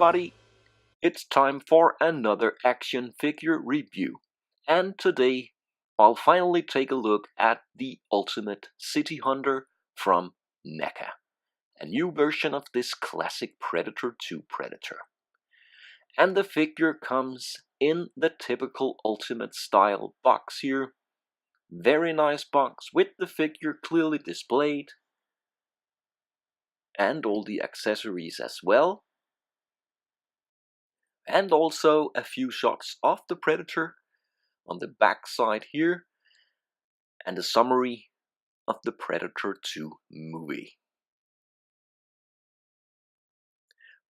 everybody, it's time for another action figure review, and today I'll finally take a look at the Ultimate City Hunter from NECA, a new version of this classic Predator 2 Predator. And the figure comes in the typical Ultimate style box here. Very nice box with the figure clearly displayed, and all the accessories as well. And also a few shots of the Predator on the back side here, and a summary of the Predator 2 movie.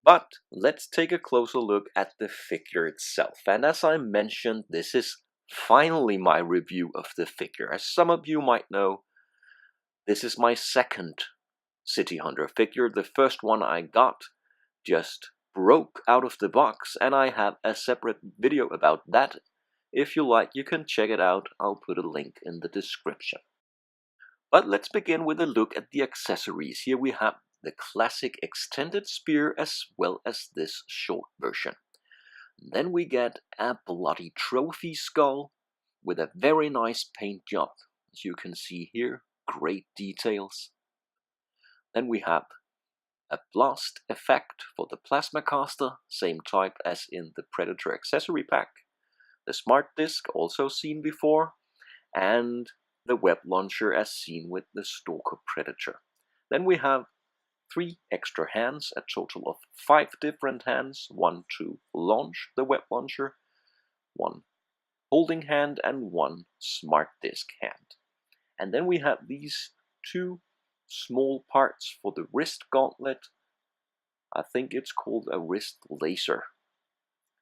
But let's take a closer look at the figure itself. And as I mentioned, this is finally my review of the figure. As some of you might know, this is my second City Hunter figure. The first one I got just broke out of the box, and I have a separate video about that. If you like, you can check it out. I'll put a link in the description. But let's begin with a look at the accessories. Here we have the classic extended spear as well as this short version. Then we get a bloody trophy skull with a very nice paint job. As you can see here, great details. Then we have a blast effect for the plasma caster, same type as in the Predator accessory pack. The smart disc, also seen before, and the web launcher as seen with the Stalker Predator. Then we have 3 extra hands, a total of 5 different hands, 1 to launch the web launcher, 1 holding hand, and 1 smart disc hand. And then we have these 2 small parts for the wrist gauntlet. I think it's called a wrist laser.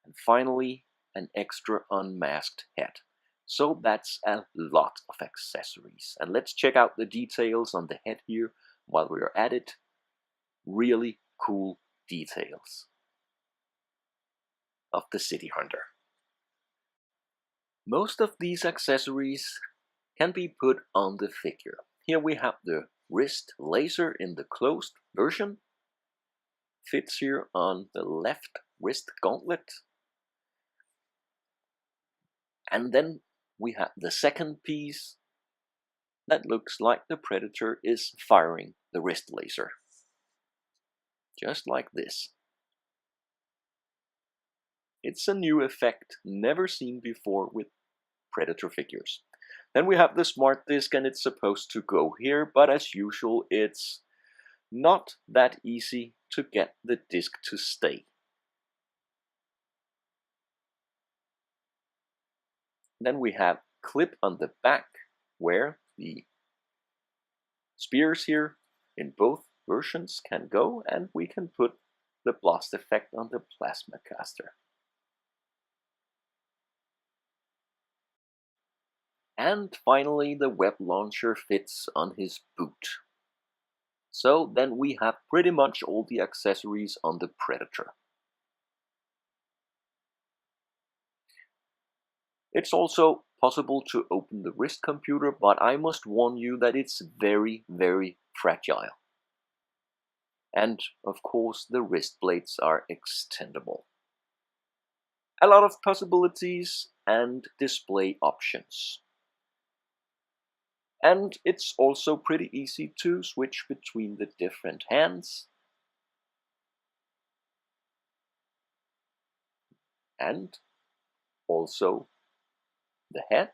And finally, an extra unmasked head. So that's a lot of accessories. And let's check out the details on the head here while we're at it. Really cool details of the City Hunter. Most of these accessories can be put on the figure. Here we have the wrist laser in the closed version. Fits here on the left wrist gauntlet. And then we have the second piece that looks like the Predator is firing the wrist laser. Just like this. It's a new effect never seen before with Predator figures. Then we have the smart disc, and it's supposed to go here, but as usual it's not that easy to get the disc to stay. Then we have clip on the back where the spears here in both versions can go, and we can put the blast effect on the plasma caster. And finally the web launcher fits on his boot. So then we have pretty much all the accessories on the Predator. It's also possible to open the wrist computer, but I must warn you that it's very, very fragile. And of course the wrist blades are extendable. A lot of possibilities and display options. And it's also pretty easy to switch between the different hands. And also the head.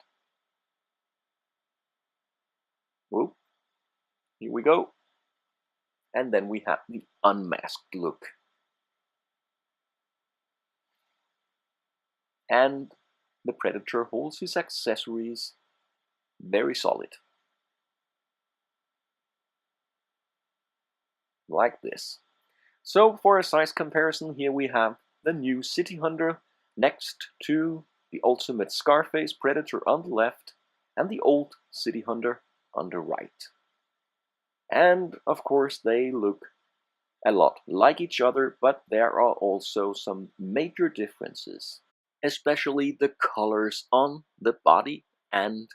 Whoop. Here we go. And then we have the unmasked look. And the Predator holds his accessories very solid. Like this. So for a size comparison, here we have the new City Hunter next to the Ultimate Scarface Predator on the left and the old City Hunter on the right. And of course they look a lot like each other, but there are also some major differences, especially the colors on the body and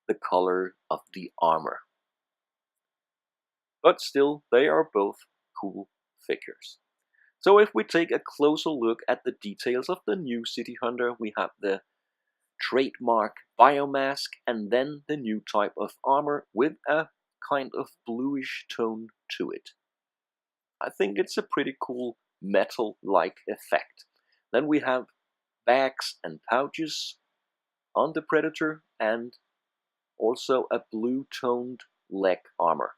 the color of the armor. But still, they are both cool figures. So if we take a closer look at the details of the new City Hunter, we have the trademark biomask and then the new type of armor with a kind of bluish tone to it. I think it's a pretty cool metal-like effect. Then we have bags and pouches on the Predator and also a blue-toned leg armor.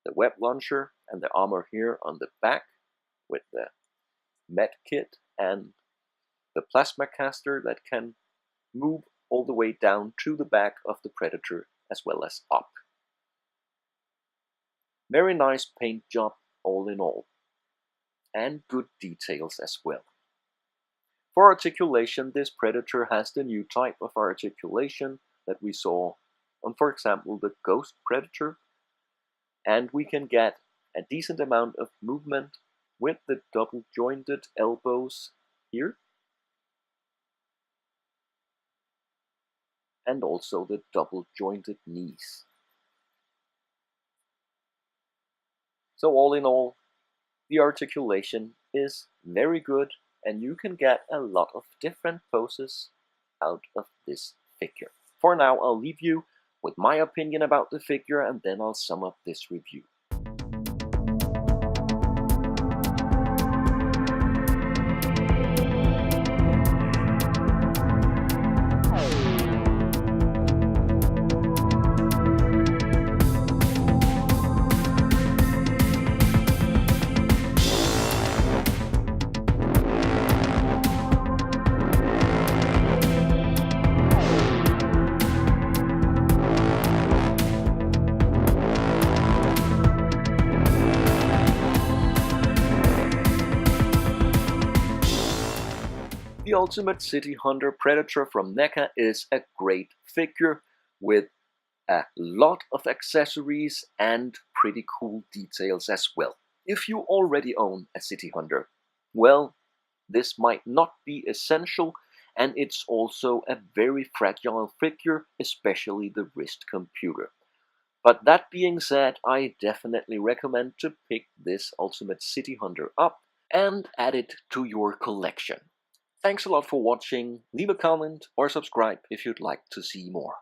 The web launcher and the armor here on the back with the med kit and the plasma caster that can move all the way down to the back of the Predator as well as up. Very nice paint job all in all, and good details as well. For articulation, this Predator has the new type of articulation that we saw on, for example, the Ghost Predator, and we can get a decent amount of movement with the double jointed elbows here, and also the double jointed knees. So all in all, the articulation is very good and you can get a lot of different poses out of this figure. For now, I'll leave you with my opinion about the figure and then I'll sum up this review. The Ultimate City Hunter Predator from NECA is a great figure with a lot of accessories and pretty cool details as well. If you already own a City Hunter, well, this might not be essential, and it's also a very fragile figure, especially the wrist computer. But that being said, I definitely recommend to pick this Ultimate City Hunter up and add it to your collection. Thanks a lot for watching, leave a comment or subscribe if you'd like to see more.